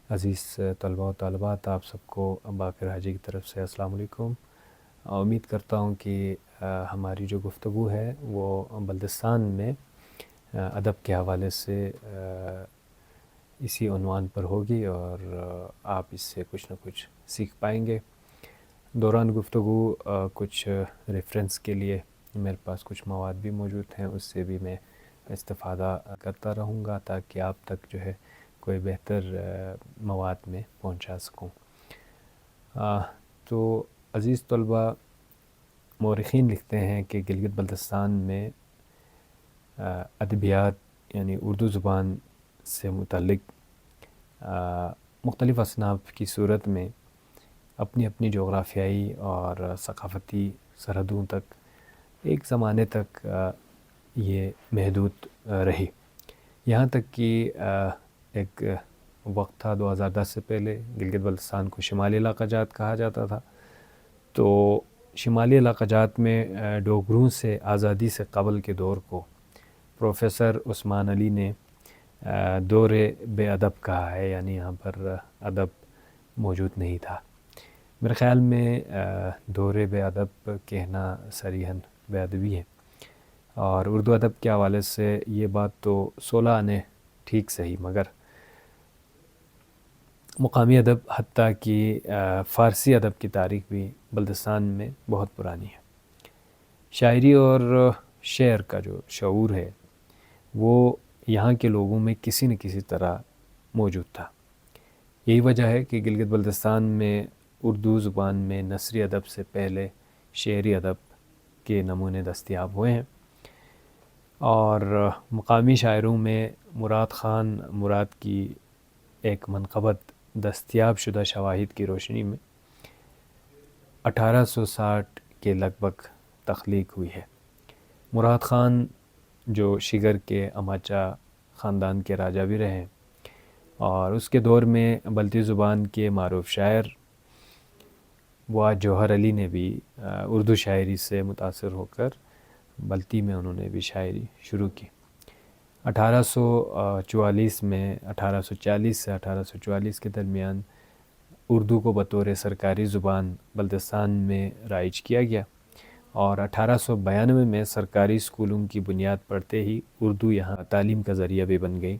عزیز طلباء و طالبات، آپ سب کو باقر حاجی کی طرف سے السلام علیکم۔ امید کرتا ہوں کہ ہماری جو گفتگو ہے وہ بلتستان میں ادب کے حوالے سے اسی عنوان پر ہوگی اور آپ اس سے کچھ نہ کچھ سیکھ پائیں گے۔ دوران گفتگو کچھ ریفرنس کے لیے میرے پاس کچھ مواد بھی موجود ہیں، اس سے بھی میں استفادہ کرتا رہوں گا تاکہ آپ تک جو ہے کوئی بہتر مواد میں پہنچا سکوں۔ تو عزیز طلباء، مورخین لکھتے ہیں کہ گلگت بلتستان میں ادبیات یعنی اردو زبان سے متعلق مختلف اصناف کی صورت میں اپنی اپنی جغرافیائی اور ثقافتی سرحدوں تک ایک زمانے تک یہ محدود رہی، یہاں تک کہ ایک وقت تھا 2010 سے پہلے گلگت بلتستان کو شمالی علاقہ جات کہا جاتا تھا۔ تو شمالی علاقہ جات میں ڈوگروں سے آزادی سے قبل کے دور کو پروفیسر عثمان علی نے دور بے ادب کہا ہے، یعنی یہاں پر ادب موجود نہیں تھا۔ میرے خیال میں دور بے ادب کہنا صریحاً بے ادبی ہے، اور اردو ادب کے حوالے سے یہ بات تو 16 آنے ٹھیک صحیح، مگر مقامی ادب حتیٰ کہ فارسی ادب کی تاریخ بھی بلتستان میں بہت پرانی ہے۔ شاعری اور شعر کا جو شعور ہے وہ یہاں کے لوگوں میں کسی نہ کسی طرح موجود تھا۔ یہی وجہ ہے کہ گلگت بلتستان میں اردو زبان میں نثری ادب سے پہلے شعری ادب کے نمونے دستیاب ہوئے ہیں، اور مقامی شاعروں میں مراد خان مراد کی ایک منقبت دستیاب شدہ شواہد کی روشنی میں 1860 کے لگ بھگ تخلیق ہوئی ہے۔ مراد خان جو شگر کے اماچا خاندان کے راجا بھی رہے، اور اس کے دور میں بلتی زبان کے معروف شاعر وا جوہر علی نے بھی اردو شاعری سے متاثر ہو کر بلتی میں انہوں نے بھی شاعری شروع کی۔ 1844 میں 1840 سے 1844 کے درمیان اردو کو بطور سرکاری زبان بلتستان میں رائج کیا گیا، اور 1892 میں سرکاری اسکولوں کی بنیاد پڑتے ہی اردو یہاں تعلیم کا ذریعہ بھی بن گئی۔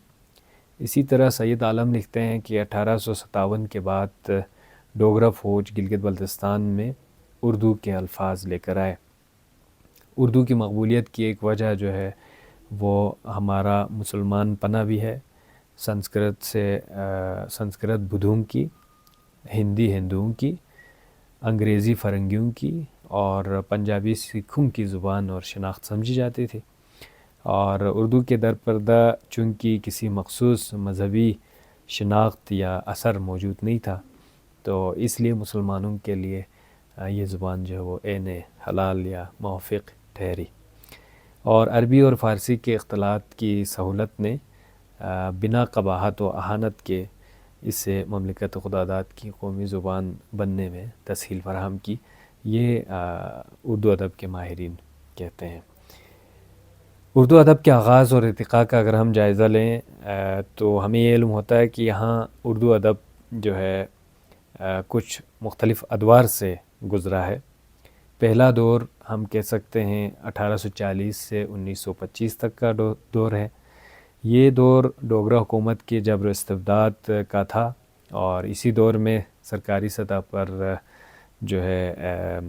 اسی طرح سید عالم لکھتے ہیں کہ 1857 کے بعد ڈوگرا فوج گلگت بلتستان میں اردو کے الفاظ لے کر آئے۔ اردو کی مقبولیت کی ایک وجہ جو ہے وہ ہمارا مسلمان پناہ بھی ہے، سنسکرت بدھوں کی، ہندی ہندوؤں کی، انگریزی فرنگیوں کی، اور پنجابی سکھوں کی زبان اور شناخت سمجھی جاتی تھی، اور اردو کے در پردہ چونکہ کسی مخصوص مذہبی شناخت یا اثر موجود نہیں تھا، تو اس لیے مسلمانوں کے لیے یہ زبان جو ہے وہ عین حلال یا موافق ٹھہری، اور عربی اور فارسی کے اختلاط کی سہولت نے بنا قباحت و اہانت کے اسے مملکت خداداد کی قومی زبان بننے میں تسہیل فراہم کی، یہ اردو ادب کے ماہرین کہتے ہیں۔ اردو ادب کے آغاز اور ارتقاء کا اگر ہم جائزہ لیں تو ہمیں یہ علم ہوتا ہے کہ یہاں اردو ادب جو ہے کچھ مختلف ادوار سے گزرا ہے۔ پہلا دور ہم کہہ سکتے ہیں 1840 سے 1925 تک کا دور ہے۔ یہ دور ڈوگرا حکومت کے جبر و استبداد کا تھا، اور اسی دور میں سرکاری سطح پر جو ہے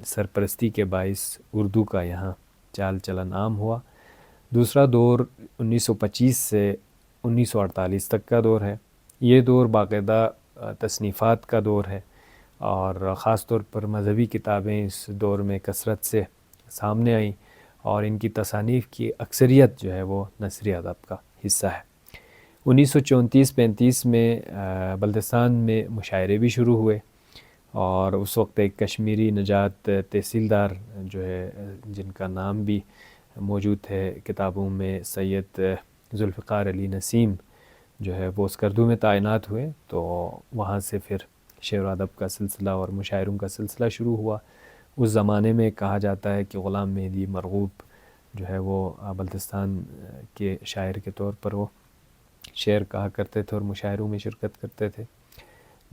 سرپرستی کے باعث اردو کا یہاں چال چلن عام ہوا۔ دوسرا دور 1925 سے 1948 تک کا دور ہے۔ یہ دور باقاعدہ تصنیفات کا دور ہے، اور خاص طور پر مذہبی کتابیں اس دور میں کثرت سے سامنے آئیں، اور ان کی تصانیف کی اکثریت جو ہے وہ نثری ادب کا حصہ ہے۔ 1934-35 میں بلتستان میں مشاعرے بھی شروع ہوئے، اور اس وقت ایک کشمیری نژاد تحصیلدار جو ہے جن کا نام بھی موجود ہے کتابوں میں، سید ذوالفقار علی نسیم جو ہے وہ اسکردو میں تعینات ہوئے، تو وہاں سے پھر شعر و ادب کا سلسلہ اور مشاعروں کا سلسلہ شروع ہوا۔ اس زمانے میں کہا جاتا ہے کہ غلام مہدی مرغوب جو ہے وہ بلتستان کے شاعر کے طور پر وہ شعر کہا کرتے تھے اور مشاعروں میں شرکت کرتے تھے۔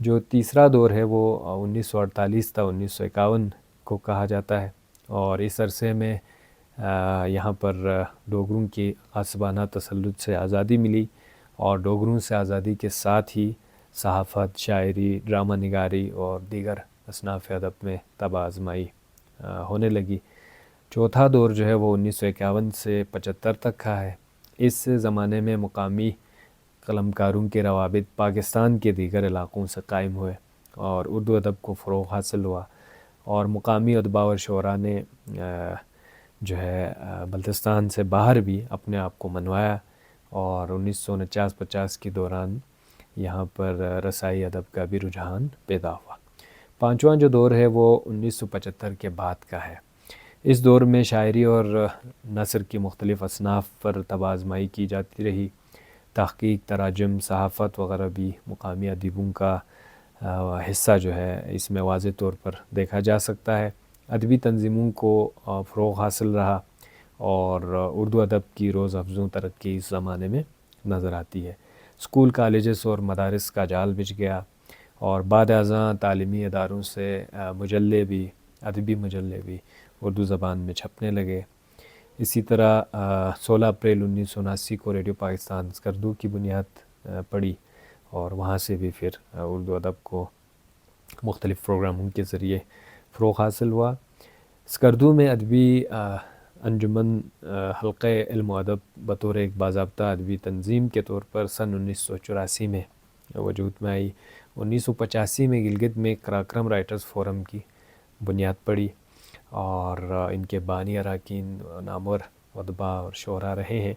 جو تیسرا دور ہے وہ 1948 تا 1951 کو کہا جاتا ہے، اور اس عرصے میں یہاں پر ڈوگروں کی غاصبانہ تسلط سے آزادی ملی، اور ڈوگروں سے آزادی کے ساتھ ہی صحافت، شاعری، ڈرامہ نگاری اور دیگر اصناف ادب میں طب آزمائی ہونے لگی۔ چوتھا دور جو ہے وہ 1951 سے 75 تک کا ہے۔ اس زمانے میں مقامی قلمکاروں کے روابط پاکستان کے دیگر علاقوں سے قائم ہوئے، اور اردو ادب کو فروغ حاصل ہوا، اور مقامی ادباء اور شعراء نے جو ہے بلتستان سے باہر بھی اپنے آپ کو منوایا، اور 1949-50 کے دوران یہاں پر رسائی ادب کا بھی رجحان پیدا ہوا۔ پانچواں جو دور ہے وہ 1975 کے بعد کا ہے۔ اس دور میں شاعری اور نثر کی مختلف اصناف پر طب آزمائی کی جاتی رہی۔ تحقیق، تراجم، صحافت وغیرہ بھی مقامی ادیبوں کا حصہ جو ہے اس میں واضح طور پر دیکھا جا سکتا ہے۔ ادبی تنظیموں کو فروغ حاصل رہا، اور اردو ادب کی روز افزوں ترقی اس زمانے میں نظر آتی ہے۔ اسکول، کالجز اور مدارس کا جال بچھ گیا، اور بعد ازاں تعلیمی اداروں سے مجلے بھی، ادبی مجلے بھی اردو زبان میں چھپنے لگے۔ اسی طرح 16 اپریل 1979 کو ریڈیو پاکستان اسکردو کی بنیاد پڑی، اور وہاں سے بھی پھر اردو ادب کو مختلف پروگراموں کے ذریعے فروغ حاصل ہوا۔ اسکردو میں ادبی انجمن حلقہ علم و ادب بطور ایک باضابطہ ادبی تنظیم کے طور پر سن 1984 میں وجود میں آئی۔ 1985 میں گلگت میں کراکرم رائٹرز فورم کی بنیاد پڑی، اور ان کے بانی اراکین نامور ادباء اور شعراء رہے ہیں،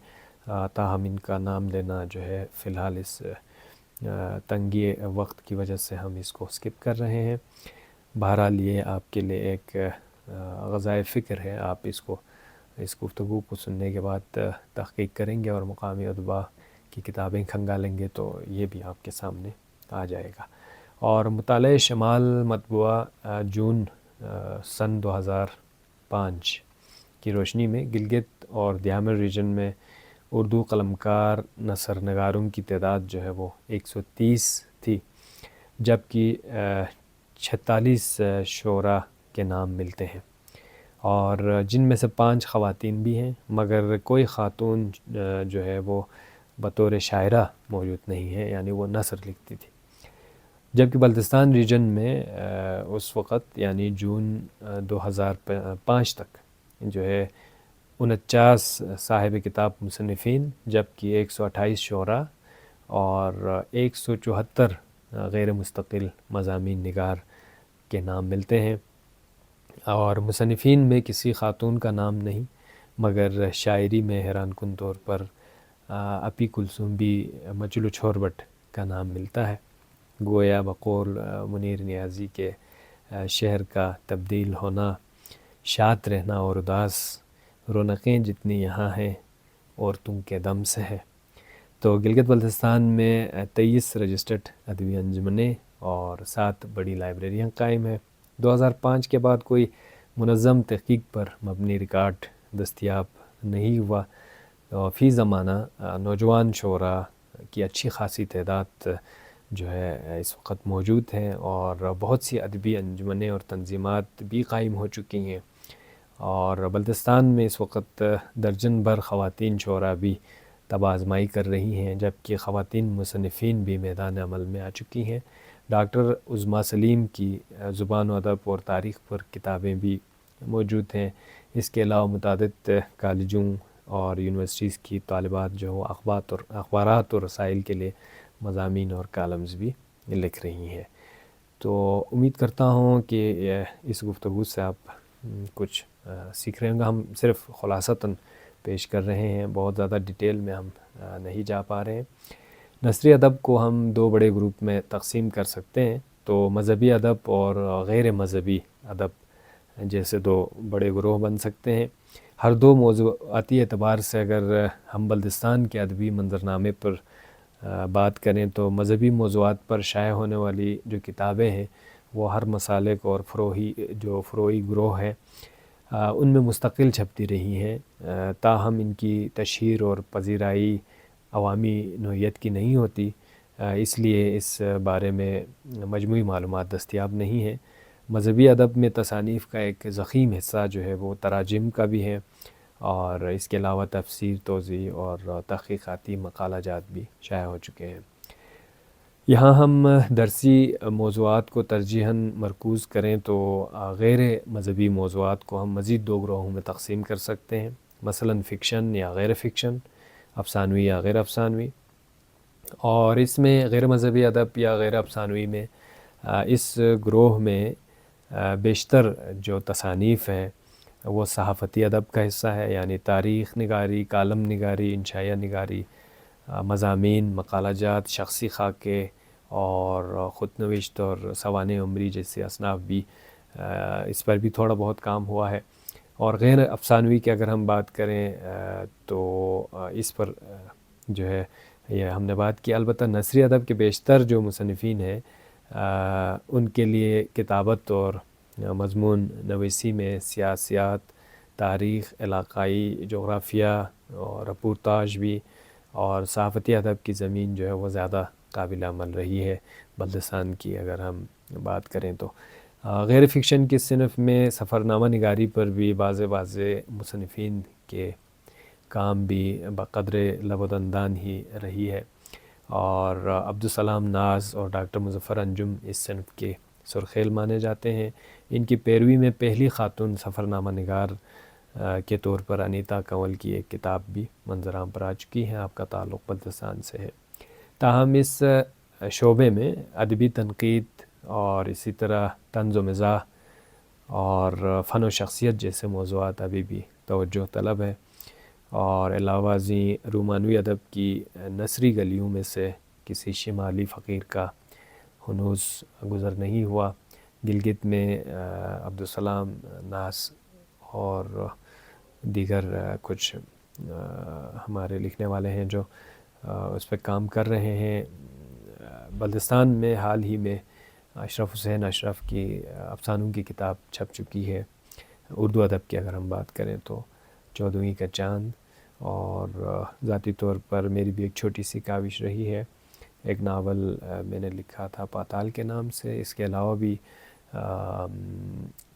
تاہم ان کا نام لینا جو ہے فی الحال اس تنگی وقت کی وجہ سے ہم اس کو سکپ کر رہے ہیں۔ بہرحال یہ آپ کے لیے ایک غذائے فکر ہے، آپ اس گفتگو کو سننے کے بعد تحقیق کریں گے اور مقامی ادباء کی کتابیں کھنگالیں گے تو یہ بھی آپ کے سامنے آ جائے گا۔ اور مطالعہ شمال مطبوعہ جون سن 2005 کی روشنی میں گلگت اور دیامر ریجن میں اردو قلمکار نثر نگاروں کی تعداد جو ہے وہ 130 تھی، جبکہ 46 شعراء کے نام ملتے ہیں، اور جن میں سے 5 خواتین بھی ہیں، مگر کوئی خاتون جو ہے وہ بطور شاعرہ موجود نہیں ہے، یعنی وہ نثر لکھتی تھی۔ جبکہ بلتستان ریجن میں اس وقت یعنی جون 2005 تک جو ہے 49 صاحب کتاب مصنفین، جبکہ 128 شعراء اور 174 غیر مستقل مضامین نگار کے نام ملتے ہیں، اور مصنفین میں کسی خاتون کا نام نہیں، مگر شاعری میں حیران کن طور پر اپی کلثوم بھی مجلو چھوربٹ کا نام ملتا ہے۔ گویا بقول منیر نیازی کے شعر کا تبدیل ہونا، شاد رہنا اور اداس، رونقیں جتنی یہاں ہیں عورتوں کے دم سے ہے۔ تو گلگت بلتستان میں 23 رجسٹرڈ ادبی انجمنیں اور 7 بڑی لائبریریاں قائم ہیں۔ 2005 کے بعد کوئی منظم تحقیق پر مبنی ریکارڈ دستیاب نہیں ہوا۔ فی زمانہ نوجوان شعراء کی اچھی خاصی تعداد جو ہے اس وقت موجود ہیں، اور بہت سی ادبی انجمنیں اور تنظیمات بھی قائم ہو چکی ہیں، اور بلتستان میں اس وقت درجن بھر خواتین شعراء بھی طب آزمائی کر رہی ہیں، جبکہ خواتین مصنفین بھی میدان عمل میں آ چکی ہیں۔ ڈاکٹر عظمیٰ سلیم کی زبان و ادب اور تاریخ پر کتابیں بھی موجود ہیں۔ اس کے علاوہ متعدد کالجوں اور یونیورسٹیز کی طالبات جو اخبارات اور رسائل کے لیے مضامین اور کالمز بھی لکھ رہی ہیں۔ تو امید کرتا ہوں کہ اس گفتگو سے آپ کچھ سیکھ رہے ہوں گے۔ ہم صرف خلاصتاً پیش کر رہے ہیں، بہت زیادہ ڈیٹیل میں ہم نہیں جا پا رہے ہیں۔ نثری ادب کو ہم 2 بڑے گروپ میں تقسیم کر سکتے ہیں، تو مذہبی ادب اور غیر مذہبی ادب جیسے 2 بڑے گروہ بن سکتے ہیں۔ ہر 2 موضوعاتی اعتبار سے اگر ہم بلتستان کے ادبی منظرنامے پر بات کریں تو مذہبی موضوعات پر شائع ہونے والی جو کتابیں ہیں وہ ہر مسالک اور فروعی گروہ ہیں ان میں مستقل چھپتی رہی ہیں، تاہم ان کی تشہیر اور پذیرائی عوامی نوعیت کی نہیں ہوتی، اس لیے اس بارے میں مجموعی معلومات دستیاب نہیں ہیں۔ مذہبی ادب میں تصانیف کا ایک ضخیم حصہ جو ہے وہ تراجم کا بھی ہے، اور اس کے علاوہ تفسیر، توضیح اور تحقیقاتی مقالہ جات بھی شائع ہو چکے ہیں۔ یہاں ہم درسی موضوعات کو ترجیحاً مرکوز کریں تو غیر مذہبی موضوعات کو ہم مزید 2 گروہوں میں تقسیم کر سکتے ہیں، مثلاً فکشن یا غیر فکشن، افسانوی یا غیر افسانوی۔ اور اس میں غیر مذہبی ادب یا غیر افسانوی میں اس گروہ میں بیشتر جو تصانیف ہیں وہ صحافتی ادب کا حصہ ہے، یعنی تاریخ نگاری، کالم نگاری، انشائیہ نگاری، مضامین، مقالہ جات، شخصی خاکے اور خود نوشت اور سوانح عمری جیسے اصناف بھی اس پر بھی تھوڑا بہت کام ہوا ہے۔ اور غیر افسانوی کی اگر ہم بات کریں تو اس پر جو ہے یہ ہم نے بات کی۔ البتہ نثری ادب کے بیشتر جو مصنفین ہیں ان کے لیے کتابت اور مضمون نویسی میں سیاسیات، تاریخ، علاقائی جغرافیہ اور رپورتاج بھی اور صحافتی ادب کی زمین جو ہے وہ زیادہ قابل عمل رہی ہے بلتستان کی اگر ہم بات کریں تو۔ غیر فکشن کی صنف میں سفرنامہ نگاری پر بھی بعض مصنفین کے کام بھی بقدر لب و دندان ہی رہی ہے، اور عبدالسلام ناز اور ڈاکٹر مظفر انجم اس صنف کے سرخیل مانے جاتے ہیں۔ ان کی پیروی میں پہلی خاتون سفرنامہ نگار کے طور پر انیتا کنول کی ایک کتاب بھی منظر عام پر آ چکی ہے، آپ کا تعلق بلتستان سے ہے۔ تاہم اس شعبے میں ادبی تنقید اور اسی طرح طنز و مزاح اور فن و شخصیت جیسے موضوعات ابھی بھی توجہ طلب ہے، اور علاوہ ازیں رومانوی ادب کی نثری گلیوں میں سے کسی شمالی فقیر کا ہنوز گزر نہیں ہوا۔ گلگت میں عبدالسلام ناز اور دیگر کچھ ہمارے لکھنے والے ہیں جو اس پہ کام کر رہے ہیں۔ بلتستان میں حال ہی میں اشرف حسین اشرف کی افسانوں کی کتاب چھپ چکی ہے۔ اردو ادب کی اگر ہم بات کریں تو 14ویں کا چاند، اور ذاتی طور پر میری بھی ایک چھوٹی سی کاوش رہی ہے، ایک ناول میں نے لکھا تھا پاتال کے نام سے۔ اس کے علاوہ بھی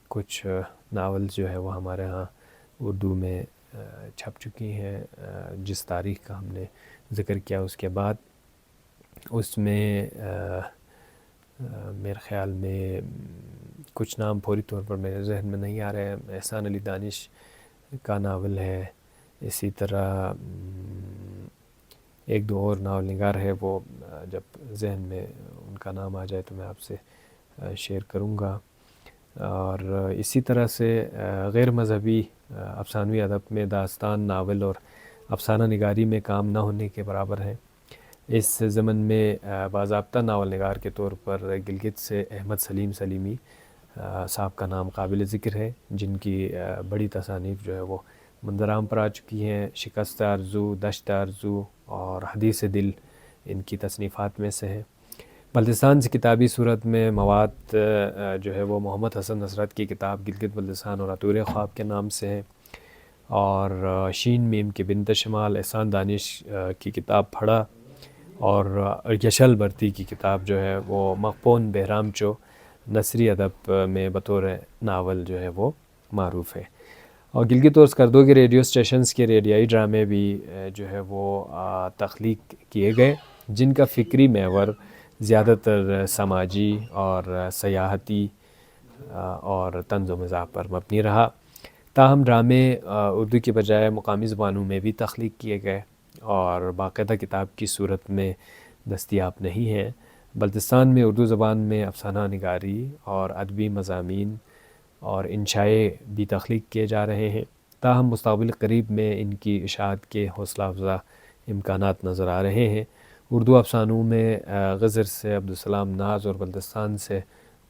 کچھ ناولز جو ہے وہ ہمارے ہاں اردو میں چھپ چکی ہیں۔ جس تاریخ کا ہم نے ذکر کیا اس کے بعد اس میں میرے خیال میں کچھ نام فوری طور پر میرے ذہن میں نہیں آ رہے ہیں۔ احسان علی دانش کا ناول ہے، اسی طرح ایک دو اور ناول نگار ہے، وہ جب ذہن میں ان کا نام آ جائے تو میں آپ سے شیئر کروں گا۔ اور اسی طرح سے غیر مذہبی افسانوی ادب میں داستان، ناول اور افسانہ نگاری میں کام نہ ہونے کے برابر ہیں۔ اس زمن میں باضابطہ ناول نگار کے طور پر گلگت سے احمد سلیم سلیمی صاحب کا نام قابل ذکر ہے، جن کی بڑی تصانیف جو ہے وہ منظر عام پر آ چکی ہیں۔ شکست آرزو، دشت آرزو اور حدیث دل ان کی تصنیفات میں سے ہے۔ بلتستان سے کتابی صورت میں مواد جو ہے وہ محمد حسن نصرت کی کتاب گلگت بلتستان اور عطور خواب کے نام سے ہے، اور شین میم کی بنت شمال، احسان دانش کی کتاب پھڑا، اور یشل برتی کی کتاب جو ہے وہ مغپون بہرام چو نثری ادب میں بطور ناول جو ہے وہ معروف ہے۔ اور گلگت اور اسکردو کے ریڈیو اسٹیشنز کے ریڈیائی ڈرامے بھی جو ہے وہ تخلیق کیے گئے، جن کا فکری محور زیادہ تر سماجی اور سیاحتی اور طنز و مزاح پر مبنی رہا۔ تاہم ڈرامے اردو کی بجائے مقامی زبانوں میں بھی تخلیق کیے گئے اور باقاعدہ کتاب کی صورت میں دستیاب نہیں ہیں۔ بلتستان میں اردو زبان میں افسانہ نگاری اور ادبی مضامین اور انشائے بھی تخلیق کیے جا رہے ہیں، تاہم مستقبل قریب میں ان کی اشاعت کے حوصلہ افزا امکانات نظر آ رہے ہیں۔ اردو افسانوں میں غزر سے عبدالسلام ناز اور بلتستان سے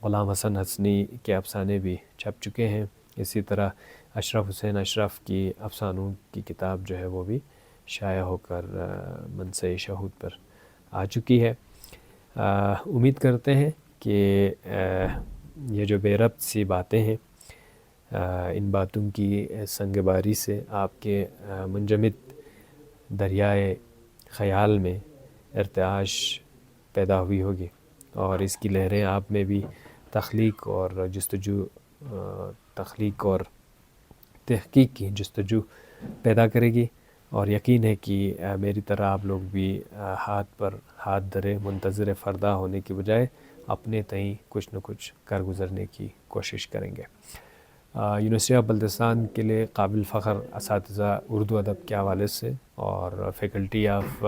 غلام حسن حسنی کے افسانے بھی چھپ چکے ہیں۔ اسی طرح اشرف حسین اشرف کی افسانوں کی کتاب جو ہے وہ بھی شائع ہو کر منصہ شہود پر آ چکی ہے۔ امید کرتے ہیں کہ یہ جو بے ربط سی باتیں ہیں، ان باتوں کی سنگ باری سے آپ کے منجمد دریائے خیال میں ارتعاش پیدا ہوئی ہوگی، اور اس کی لہریں آپ میں بھی تخلیق اور جستجو تخلیق اور تحقیق کی جستجو پیدا کرے گی، اور یقین ہے کہ میری طرح آپ لوگ بھی ہاتھ پر ہاتھ دھرے منتظر فردا ہونے کی بجائے اپنے تئیں کچھ نہ کچھ کر گزرنے کی کوشش کریں گے۔ یونیورسٹی آف بلتستان کے لیے قابل فخر اساتذہ اردو ادب کے حوالے سے اور فیکلٹی آف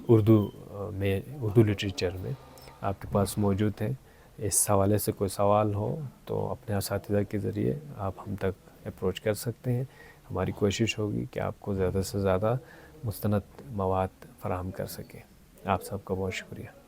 اردو میں اردو لٹریچر میں آپ کے پاس موجود ہیں۔ اس حوالے سے کوئی سوال ہو تو اپنے اساتذہ کے ذریعے آپ ہم تک اپروچ کر سکتے ہیں۔ ہماری کوشش ہوگی کہ آپ کو زیادہ سے زیادہ مستند مواد فراہم کر سکیں۔ آپ سب کا بہت شکریہ۔